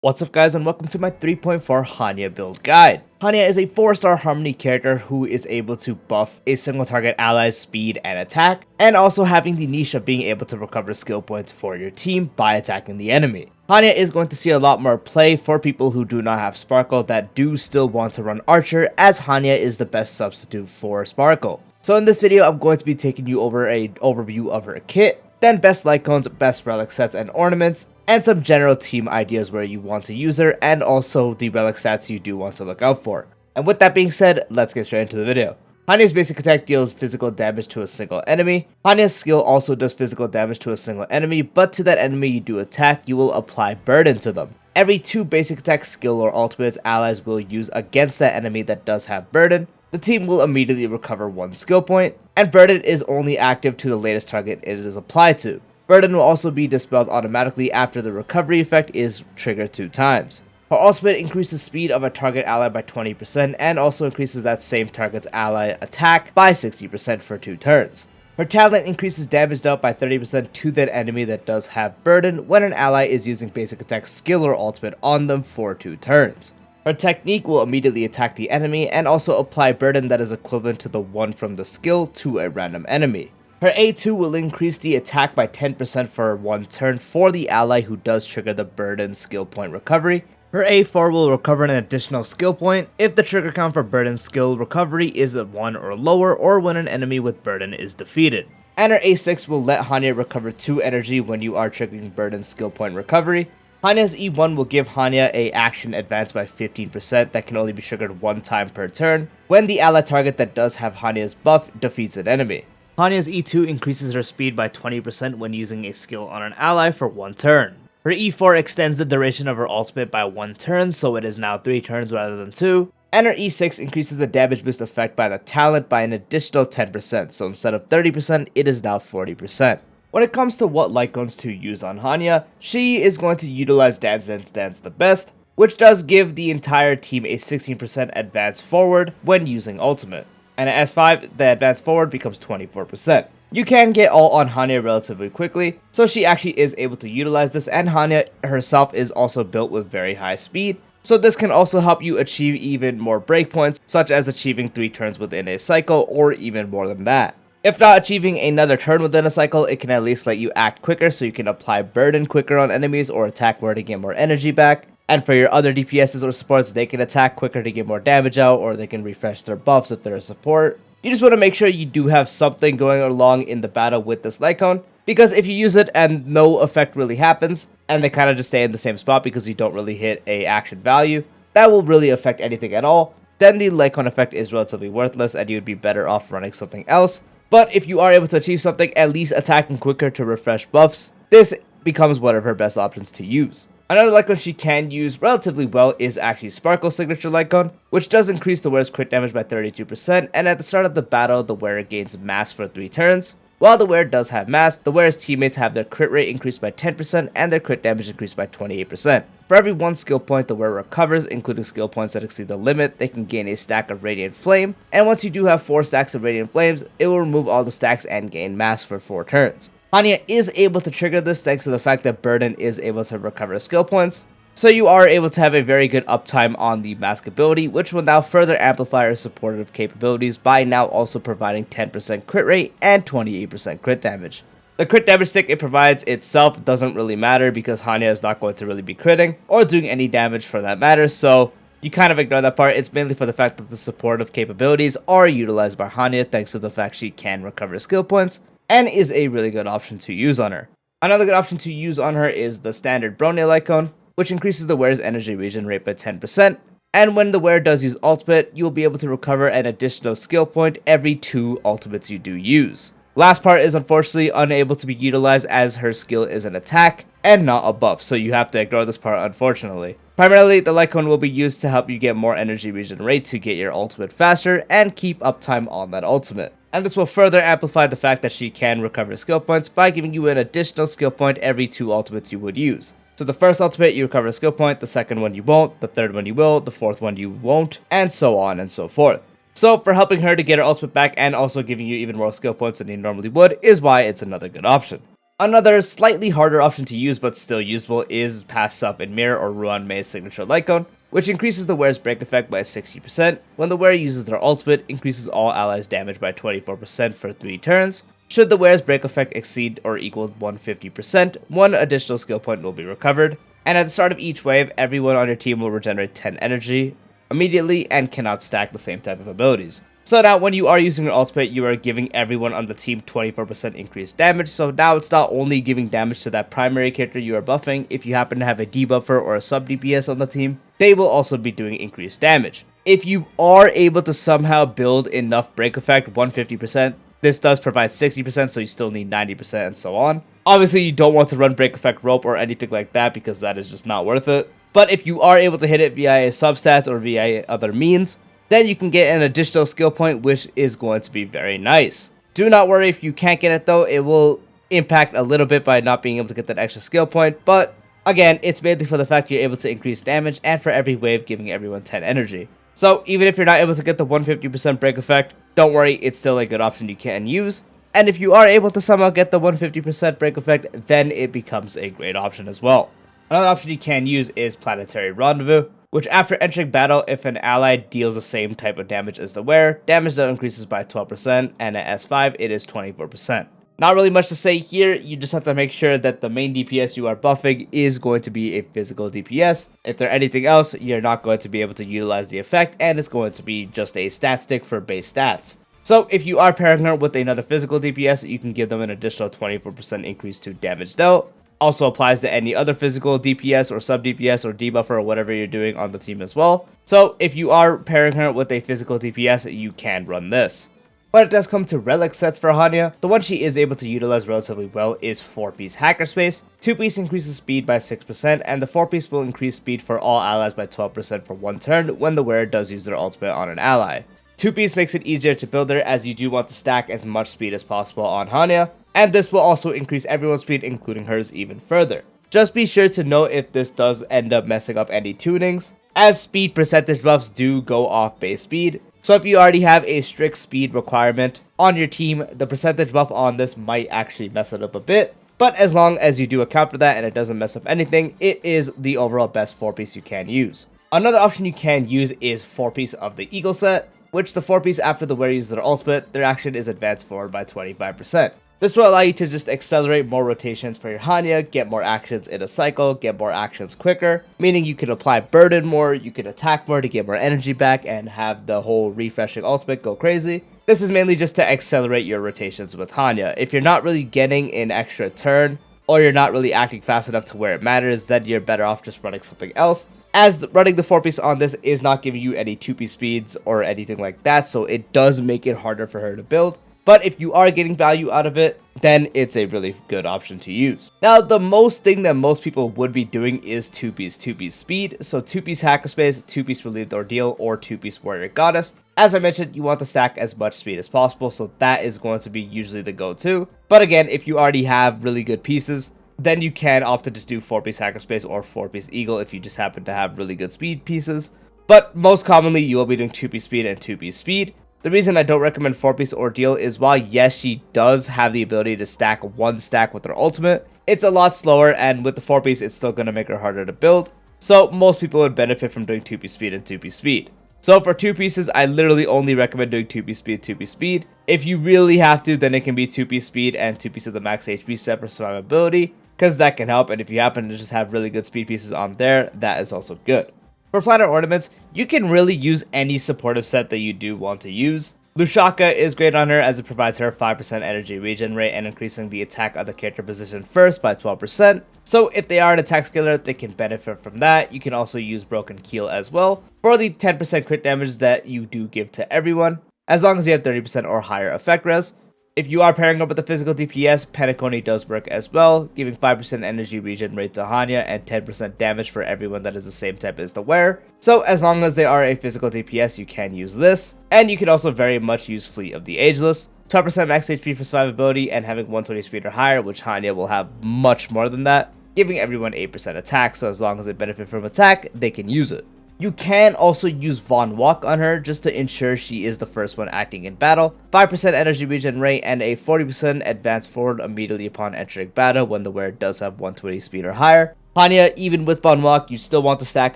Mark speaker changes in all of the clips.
Speaker 1: What's up guys, and welcome to my 3.4 Hanya build guide. Hanya is a 4-star Harmony character who is able to buff a single target ally's speed and attack, and also having the niche of being able to recover skill points for your team by attacking the enemy. Hanya is going to see a lot more play for people who do not have Sparkle that do still want to run Archer, as Hanya is the best substitute for Sparkle. So in this video, I'm going to be taking you over an overview of her kit, then best Lightcones, best relic sets and ornaments, and some general team ideas where you want to use her, and also the relic stats you do want to look out for. And with that being said, let's get straight into the video. Hanya's basic attack deals physical damage to a single enemy. Hanya's skill also does physical damage to a single enemy, but to that enemy you do attack, you will apply burden to them. Every 2 basic attack skill or ultimates allies will use against that enemy that does have burden, the team will immediately recover 1 skill point, and burden is only active to the latest target it is applied to. Burden will also be dispelled automatically after the recovery effect is triggered 2 times. Her ultimate increases speed of a target ally by 20% and also increases that same target's ally attack by 60% for 2 turns. Her talent increases damage dealt by 30% to that enemy that does have burden when an ally is using basic attack skill or ultimate on them for 2 turns. Her technique will immediately attack the enemy and also apply burden that is equivalent to the one from the skill to a random enemy. Her A2 will increase the attack by 10% for 1 turn for the ally who does trigger the burden skill point recovery. Her A4 will recover an additional skill point if the trigger count for burden skill recovery is at 1 or lower, or when an enemy with burden is defeated. And her A6 will let Hanya recover 2 energy when you are triggering burden skill point recovery. Hanya's E1 will give Hanya a action advance by 15% that can only be triggered 1 time per turn when the ally target that does have Hanya's buff defeats an enemy. Hanya's E2 increases her speed by 20% when using a skill on an ally for 1 turn. Her E4 extends the duration of her ultimate by 1 turn, so it is now 3 turns rather than 2. And her E6 increases the damage boost effect by the talent by an additional 10%, so instead of 30%, it is now 40%. When it comes to what Lightcones to use on Hanya, she is going to utilize Dance Dance Dance the best, which does give the entire team a 16% advance forward when using ultimate. And at S5, the advance forward becomes 24%. You can get all on Hanya relatively quickly, so she actually is able to utilize this, and Hanya herself is also built with very high speed, so this can also help you achieve even more breakpoints, such as achieving 3 turns within a cycle or even more than that. If not achieving another turn within a cycle, it can at least let you act quicker so you can apply burden quicker on enemies or attack more to get more energy back. And for your other DPSs or supports, they can attack quicker to get more damage out, or they can refresh their buffs if they're a support. You just want to make sure you do have something going along in the battle with this Lightcone, because if you use it and no effect really happens, and they kind of just stay in the same spot because you don't really hit a action value, that will really affect anything at all, then the Lightcone effect is relatively worthless and you would be better off running something else. But if you are able to achieve something, at least attacking quicker to refresh buffs, this becomes one of her best options to use. Another Lightcone she can use relatively well is actually Sparkle's signature Lightcone, which does increase the wearer's crit damage by 32%, and at the start of the battle, the wearer gains mass for 3 turns. While the wearer does have mass, the wearer's teammates have their crit rate increased by 10% and their crit damage increased by 28%. For every 1 skill point the wearer recovers, including skill points that exceed the limit, they can gain a stack of Radiant Flame, and once you do have 4 stacks of Radiant Flames, it will remove all the stacks and gain mass for 4 turns. Hanya is able to trigger this thanks to the fact that Burden is able to recover skill points, so you are able to have a very good uptime on the mask ability, which will now further amplify her supportive capabilities by now also providing 10% crit rate and 28% crit damage. The crit damage stick it provides itself doesn't really matter because Hanya is not going to really be critting or doing any damage for that matter, so you kind of ignore that part. It's mainly for the fact that the supportive capabilities are utilized by Hanya thanks to the fact she can recover skill points and is a really good option to use on her. Another good option to use on her is the standard Brony Lightcone, which increases the wearer's energy regen rate by 10%, and when the wearer does use ultimate, you will be able to recover an additional skill point every 2 ultimates you do use. Last part is unfortunately unable to be utilized as her skill is an attack and not a buff, so you have to ignore this part unfortunately. Primarily, the Lightcone will be used to help you get more energy regen rate to get your ultimate faster and keep uptime on that ultimate. And this will further amplify the fact that she can recover skill points by giving you an additional skill point every 2 ultimates you would use. So the first ultimate you recover a skill point, the second one you won't, the third one you will, the fourth one you won't, and so on and so forth. So for helping her to get her ultimate back and also giving you even more skill points than you normally would is why it's another good option. Another slightly harder option to use but still usable is Pass Self in Mirror or Ruan Mei's signature Lightcone, which increases the wearer's break effect by 60%. When the wearer uses their ultimate, increases all allies' damage by 24% for 3 turns. Should the wearer's break effect exceed or equal 150%, 1 additional skill point will be recovered. And at the start of each wave, everyone on your team will regenerate 10 energy immediately and cannot stack the same type of abilities. So now when you are using your ultimate, you are giving everyone on the team 24% increased damage. So now it's not only giving damage to that primary character you are buffing. If you happen to have a debuffer or a sub DPS on the team, they will also be doing increased damage. If you are able to somehow build enough break effect, 150%, this does provide 60%, so you still need 90% and so on. Obviously, you don't want to run break effect rope or anything like that because that is just not worth it. But if you are able to hit it via substats or via other means, then you can get an additional skill point, which is going to be very nice. Do not worry if you can't get it though, it will impact a little bit by not being able to get that extra skill point, but again, it's mainly for the fact you're able to increase damage and for every wave giving everyone 10 energy. So even if you're not able to get the 150% break effect, don't worry, it's still a good option you can use. And if you are able to somehow get the 150% break effect, then it becomes a great option as well. Another option you can use is Planetary Rendezvous, which after entering battle, if an ally deals the same type of damage as the wearer, damage that increases by 12%, and at S5 it is 24%. Not really much to say here, you just have to make sure that the main DPS you are buffing is going to be a physical DPS. If they're anything else, you're not going to be able to utilize the effect, and it's going to be just a stat stick for base stats. So if you are pairing her with another physical DPS, you can give them an additional 24% increase to damage dealt. Also applies to any other physical DPS or sub DPS or debuffer or whatever you're doing on the team as well. So if you are pairing her with a physical DPS, you can run this. When it does come to relic sets for Hanya, the one she is able to utilize relatively well is 4-piece Hackerspace. 2-piece increases speed by 6%, and the 4-piece will increase speed for all allies by 12% for 1 turn when the wearer does use their ultimate on an ally. 2-piece makes it easier to build her as you do want to stack as much speed as possible on Hanya, and this will also increase everyone's speed, including hers, even further. Just be sure to note if this does end up messing up any tunings, as speed percentage buffs do go off base speed. So if you already have a strict speed requirement on your team, the percentage buff on this might actually mess it up a bit. But as long as you do account for that and it doesn't mess up anything, it is the overall best 4-piece you can use. Another option you can use is 4-piece of the Eagle set, which the 4-piece after the wearer uses their ultimate, their action is advanced forward by 25%. This will allow you to just accelerate more rotations for your Hanya, get more actions in a cycle, get more actions quicker, meaning you can apply burden more, you can attack more to get more energy back, and have the whole refreshing ultimate go crazy. This is mainly just to accelerate your rotations with Hanya. If you're not really getting an extra turn, or you're not really acting fast enough to where it matters, then you're better off just running something else, as running the 4-piece on this is not giving you any 2-piece speeds or anything like that, so it does make it harder for her to build. But if you are getting value out of it, then it's a really good option to use. Now, the most thing that most people would be doing is 2-piece speed. So 2-piece Hackerspace, 2-piece Relieved Ordeal, or 2-piece Warrior Goddess. As I mentioned, you want to stack as much speed as possible, so that is going to be usually the go-to. But again, if you already have really good pieces, then you can opt to just do 4-piece Hackerspace or 4-piece Eagle if you just happen to have really good speed pieces. But most commonly, you will be doing 2-piece speed and 2-piece speed. The reason I don't recommend 4-piece Ordeal is while yes, she does have the ability to stack 1 stack with her ultimate, it's a lot slower, and with the 4-piece, it's still going to make her harder to build. So most people would benefit from doing 2-piece speed and 2-piece speed. So for 2 pieces, I literally only recommend doing 2-piece speed, 2-piece speed. If you really have to, then it can be 2-piece speed and 2-piece of the max HP set for survivability, because that can help, and if you happen to just have really good speed pieces on there, that is also good. For Planar Ornaments, you can really use any supportive set that you do want to use. Lushaka is great on her as it provides her 5% energy regen rate and increasing the attack of the character position first by 12%. So if they are an attack skiller, they can benefit from that. You can also use Broken Keel as well for the 10% crit damage that you do give to everyone, as long as you have 30% or higher effect res. If you are pairing up with the physical DPS, Penacony does work as well, giving 5% energy regen rate to Hanya and 10% damage for everyone that is the same type as the wearer. So as long as they are a physical DPS, you can use this. And you can also very much use Fleet of the Ageless. 12% max HP for survivability and having 120 speed or higher, which Hanya will have much more than that, giving everyone 8% attack, so as long as they benefit from attack, they can use it. You can also use Von Walk on her just to ensure she is the first one acting in battle, 5% energy regen rate, and a 40% advance forward immediately upon entering battle when the wearer does have 120 speed or higher. Hanya, even with Von Walk, you still want to stack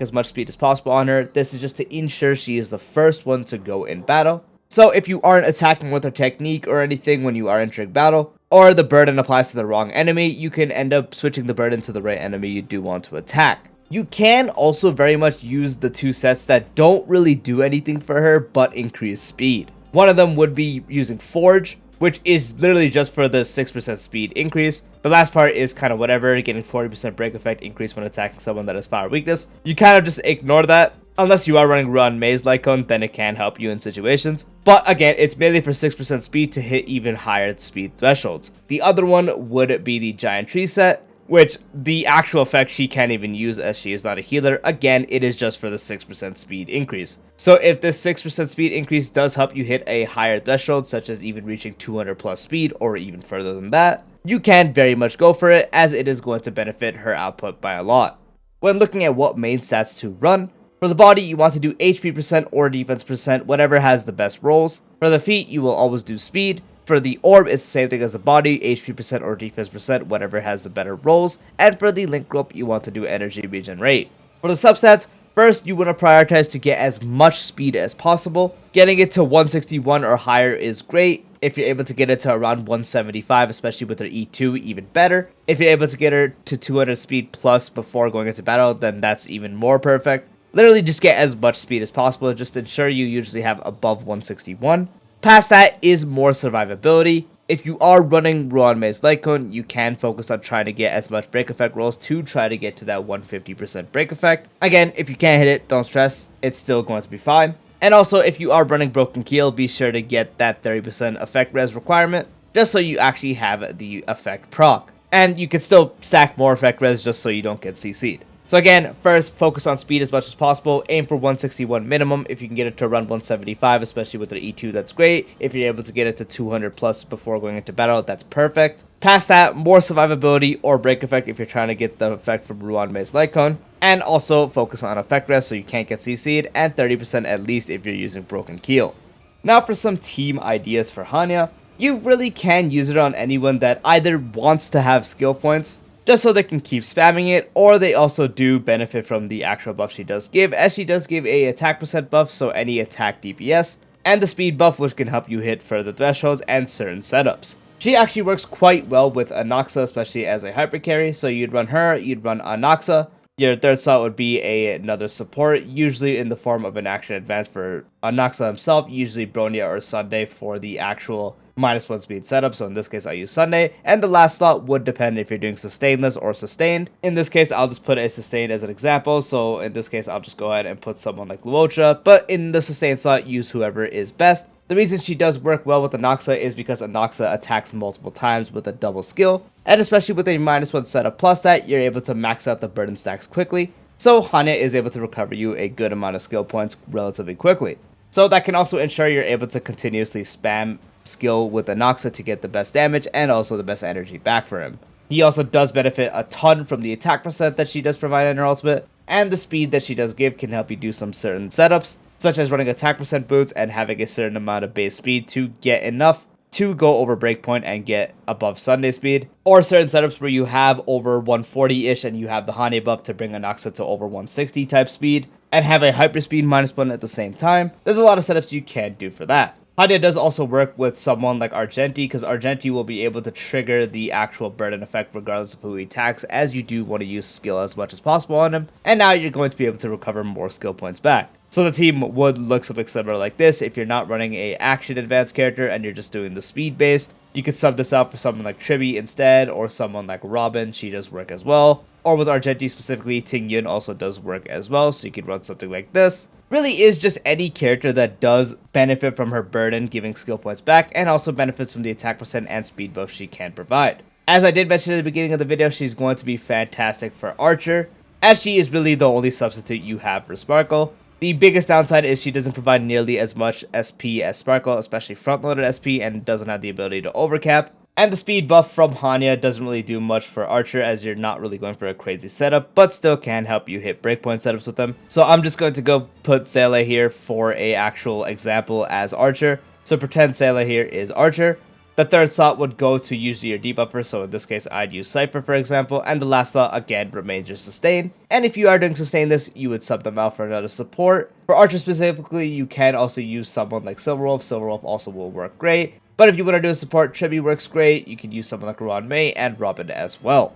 Speaker 1: as much speed as possible on her. This is just to ensure she is the first one to go in battle. So if you aren't attacking with her technique or anything when you are entering battle, or the burden applies to the wrong enemy, you can end up switching the burden to the right enemy you do want to attack. You can also very much use the two sets that don't really do anything for her but increase speed. One of them would be using Forge, which is literally just for the 6% speed increase. The last part is kind of whatever, getting 40% break effect increase when attacking someone that has fire weakness. You kind of just ignore that. Unless you are running Run Maze Lightcone, then it can help you in situations. But again, it's mainly for 6% speed to hit even higher speed thresholds. The other one would be the Giant Tree set, which the actual effect she can't even use as she is not a healer. Again, it is just for the 6% speed increase. So if this 6% speed increase does help you hit a higher threshold, such as even reaching 200 plus speed or even further than that, you can very much go for it, as it is going to benefit her output by a lot. When looking at what main stats to run, for the body, you want to do HP percent or defense percent, whatever has the best rolls. For the feet, you will always do speed. For the orb, it's the same thing as the body, HP percent or defense percent, whatever has the better rolls. And for the link rope, you want to do energy regen rate. For the substats, first you want to prioritize to get as much speed as possible. Getting it to 161 or higher is great. If you're able to get it to around 175, especially with her E2, even better. If you're able to get her to 200 speed plus before going into battle, then that's even more perfect. Literally just get as much speed as possible, just ensure you usually have above 161. Past that is more survivability. If you are running Ruan Maze Lightcone, you can focus on trying to get as much break effect rolls to try to get to that 150% break effect. Again, if you can't hit it, don't stress, it's still going to be fine. And also, if you are running Broken Keel, be sure to get that 30% effect res requirement, just so you actually have the effect proc. And you can still stack more effect res just so you don't get CC'd. So again, first, focus on speed as much as possible. Aim for 161 minimum. If you can get it to around 175, especially with the E2, that's great. If you're able to get it to 200 plus before going into battle, that's perfect. Past that, more survivability or break effect if you're trying to get the effect from Ruan Maze Lightcone. And also focus on effect rest so you can't get CC'd, and 30% at least if you're using Broken Keel. Now for some team ideas for Hanya. You really can use it on anyone that either wants to have skill points, just so they can keep spamming it, or they also do benefit from the actual buff she does give, as she does give a attack percent buff, so any attack DPS, and the speed buff, which can help you hit further thresholds and certain setups. She actually works quite well with Anaxa, especially as a hyper carry, so you'd run her, you'd run Anaxa. Your third slot would be another support, usually in the form of an action advance for Anaxa himself, usually Bronya or Sunday for the actual -1 speed setup, so in this case I use Sunday, and the last slot would depend if you're doing sustainless or sustained. In this case I'll just put a sustained as an example, so in this case I'll just go ahead and put someone like Luocha, but in the sustained slot use whoever is best. The reason she does work well with Anaxa is because Anaxa attacks multiple times with a double skill, and especially with a -1 setup plus that, you're able to max out the burden stacks quickly, so Hanya is able to recover you a good amount of skill points relatively quickly. So that can also ensure you're able to continuously spam skill with Anaxa to get the best damage and also the best energy back for him. He also does benefit a ton from the attack percent that she does provide in her ultimate, and the speed that she does give can help you do some certain setups, such as running attack percent boots and having a certain amount of base speed to get enough to go over breakpoint and get above Sunday speed, or certain setups where you have over 140-ish and you have the Hanya buff to bring Anaxa to over 160 type speed, and have a hyper speed -1 at the same time. There's a lot of setups you can do for that. Hanya does also work with someone like Argenti, because Argenti will be able to trigger the actual burden effect regardless of who he attacks, as you do want to use skill as much as possible on him, and now you're going to be able to recover more skill points back. So the team would look something similar like this. If you're not running a action advanced character and you're just doing the speed based, you could sub this out for someone like Tribi instead, or someone like Robin, she does work as well. Or with Argenti specifically, Ting Yun also does work as well, so you could run something like this. Really is just any character that does benefit from her burden giving skill points back, and also benefits from the attack percent and speed buff she can provide. As I did mention at the beginning of the video, she's going to be fantastic for Archer, as she is really the only substitute you have for Sparkle. The biggest downside is she doesn't provide nearly as much SP as Sparkle, especially front-loaded SP, and doesn't have the ability to overcap. And the speed buff from Hanya doesn't really do much for Archer, as you're not really going for a crazy setup, but still can help you hit breakpoint setups with them. So I'm just going to go put Seele here for a actual example as Archer. So pretend Seele here is Archer. The third slot would go to usually your debuffer, so in this case I'd use Cypher for example, and the last slot again remains your sustain. And if you are doing sustain this, you would sub them out for another support. For Archer specifically, you can also use someone like Silverwolf. Silverwolf also will work great. But if you want to do a support, Chibi works great. You can use someone like Ron May and Robin as well.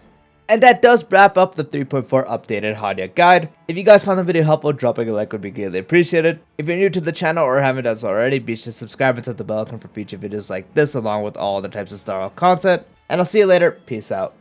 Speaker 1: And that does wrap up the 3.4 updated Hanya guide. If you guys found the video helpful, dropping a like would be greatly appreciated. If you're new to the channel or haven't done so already, be sure to subscribe and hit the bell icon for future videos like this, along with all other types of Star Wars content. And I'll see you later. Peace out.